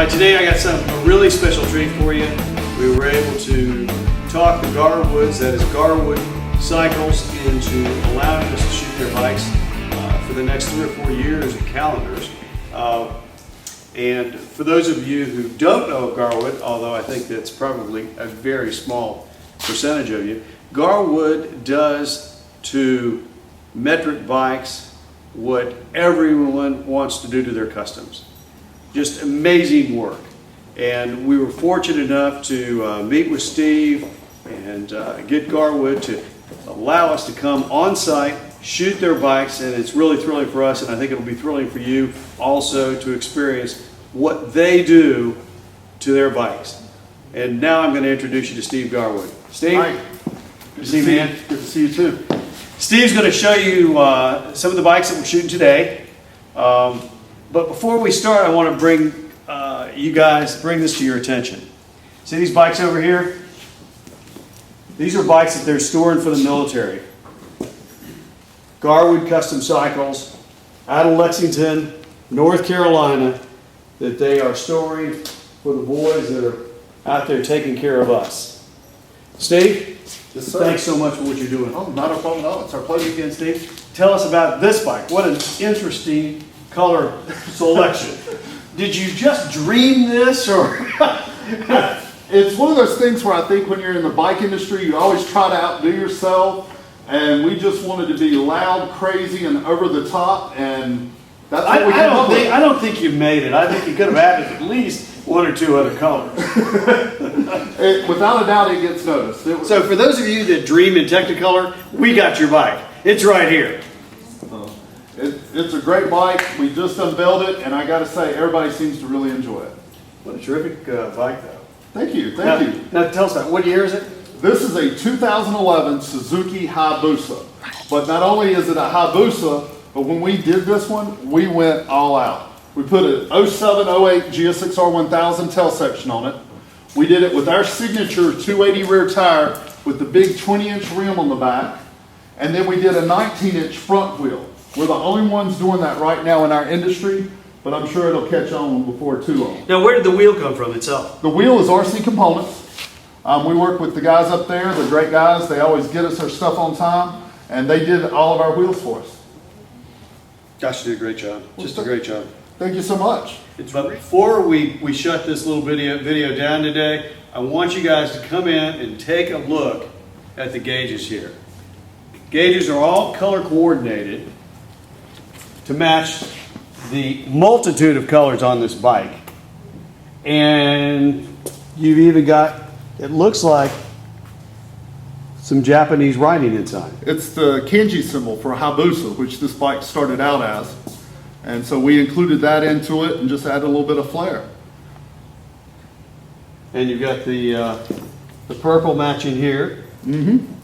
right, today I got a really special treat for you. We were able to talk the Garwoods, that is Garwood Cycles, into allowing us to shoot their bikes for the next 3 or 4 years at Calendars. And for those of you who don't know Garwood, although I think that's probably a very small percentage of you, Garwood does to metric bikes what everyone wants to do to their customs. Just amazing work. And we were fortunate enough to meet with Steve and get Garwood to allow us to come on site, shoot their bikes, and it's really thrilling for us, and I think it'll be thrilling for you also to experience what they do to their bikes. And now I'm going to introduce you to Steve Garwood. Steve? Hi. Good to see you, man. Good to see you too. Steve's going to show you some of the bikes that we're shooting today. But before we start, I want to bring bring this to your attention. See these bikes over here? These are bikes that they're storing for the military. Garwood Custom Cycles out of Lexington, North Carolina, that they are storing for the boys that are out there taking care of us. Steve? Yes, sir. Thanks so much for what you're doing. Oh, not a problem at all. It's our pleasure again, Steve. Tell us about this bike. What an interesting color selection. Did you just dream this, or? It's one of those things where I think when you're in the bike industry, you always try to outdo yourself, and we just wanted to be loud, crazy, and over the top, and that's what we came up with. I don't think you made it. I think you could have added at least 1 or 2 other colors. Without a doubt, it gets noticed. So for those of you that dream in Technicolor, we got your bike. It's right here. It's a great bike. We just unveiled it, and I got to say, everybody seems to really enjoy it. What a terrific bike, though. Thank you. Thank you. Now tell us about what year is it? This is a 2011 Suzuki Hayabusa. But not only is it a Hayabusa, but when we did this one, we went all out. We put an 07-08 GSX-R 1000 tail section on it. We did it with our signature 280 rear tire with the big 20-inch rim on the back. And then we did a 19-inch front wheel. We're the only ones doing that right now in our industry, but I'm sure it'll catch on before too long. Now, where did the wheel come from itself? The wheel is RC Components. We work with the guys up there. They're great guys. They always get us our stuff on time, and they did all of our wheels for us. Gosh, you did a great job. Just a great job. Thank you so much. But before we shut this little video down today, I want you guys to come in and take a look at the gauges here. Gauges are all color coordinated to match the multitude of colors on this bike. And you've even got, it looks like, some Japanese writing inside. It's the kanji symbol for Hayabusa, which this bike started out as. And so we included that into it and just added a little bit of flair. And you've got the purple matching here.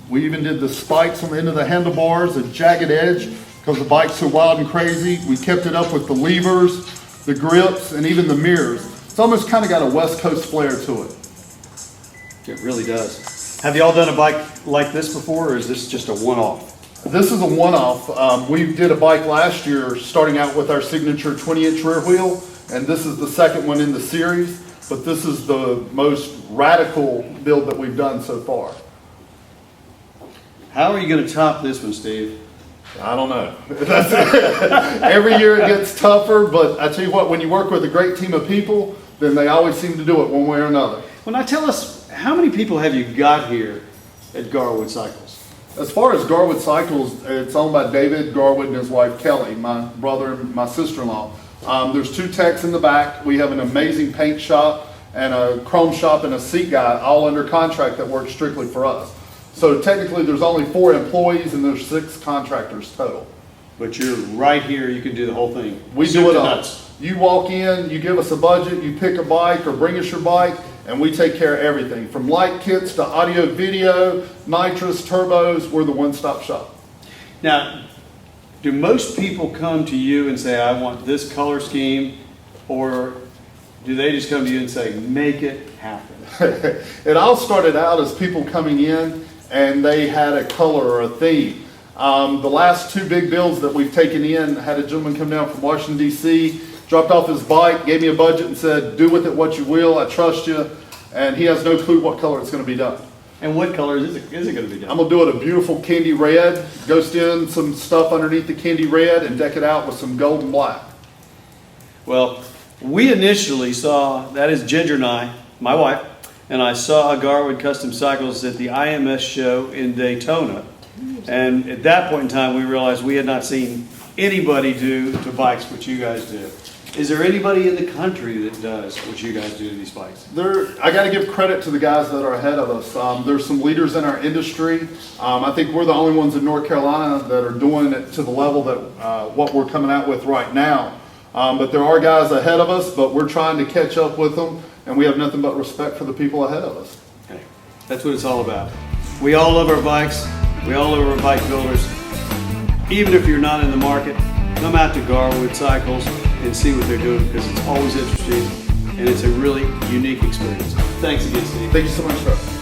We even did the spikes on the end of the handlebars, a jagged edge, because the bike's so wild and crazy. We kept it up with the levers, the grips, and even the mirrors. It's almost kind of got a West Coast flair to it. It really does. Have you all done a bike like this before, or is this just a one-off? This is a one-off. We did a bike last year starting out with our signature 20-inch rear wheel, and this is the second one in the series, but this is the most radical build that we've done so far. How are you going to top this one, Steve? I don't know. Every year it gets tougher, but I tell you what, when you work with a great team of people, then they always seem to do it one way or another. Well, now tell us, how many people have you got here at Garwood Cycles? As far as Garwood Cycles, it's owned by David Garwood and his wife Kelly, my brother and my sister-in-law. There's 2 techs in the back. We have an amazing paint shop and a chrome shop and a seat guy, all under contract that works strictly for us. So technically there's only 4 employees and there's 6 contractors total. But you're right here, you can do the whole thing. We do it all. You walk in, you give us a budget, you pick a bike or bring us your bike, and we take care of everything. From light kits to audio, video, nitrous, turbos, we're the one-stop shop. Now, do most people come to you and say, I want this color scheme, or do they just come to you and say, make it happen? It all started out as people coming in and they had a color or a theme. The last 2 big builds that we've taken in had a gentleman come down from Washington, D.C., dropped off his bike, gave me a budget and said, do with it what you will, I trust you. And he has no clue what color it's gonna be done. And what color is it going to be done? I'm gonna do it a beautiful candy red, ghost in some stuff underneath the candy red and deck it out with some gold and black. Well, we initially saw, that is Ginger and I, my wife, and I saw Garwood Custom Cycles at the IMS show in Daytona. And at that point in time, we realized we had not seen anybody do to bikes what you guys do. Is there anybody in the country that does what you guys do to these bikes? I got to give credit to the guys that are ahead of us. There's some leaders in our industry. I think we're the only ones in North Carolina that are doing it to the level that what we're coming out with right now. But there are guys ahead of us, but we're trying to catch up with them, and we have nothing but respect for the people ahead of us. Okay. That's what it's all about. We all love our bikes. We all love our bike builders. Even if you're not in the market, come out to Garwood Cycles and see what they're doing, because it's always interesting and it's a really unique experience. Thanks again, Steve. Thank you so much, sir.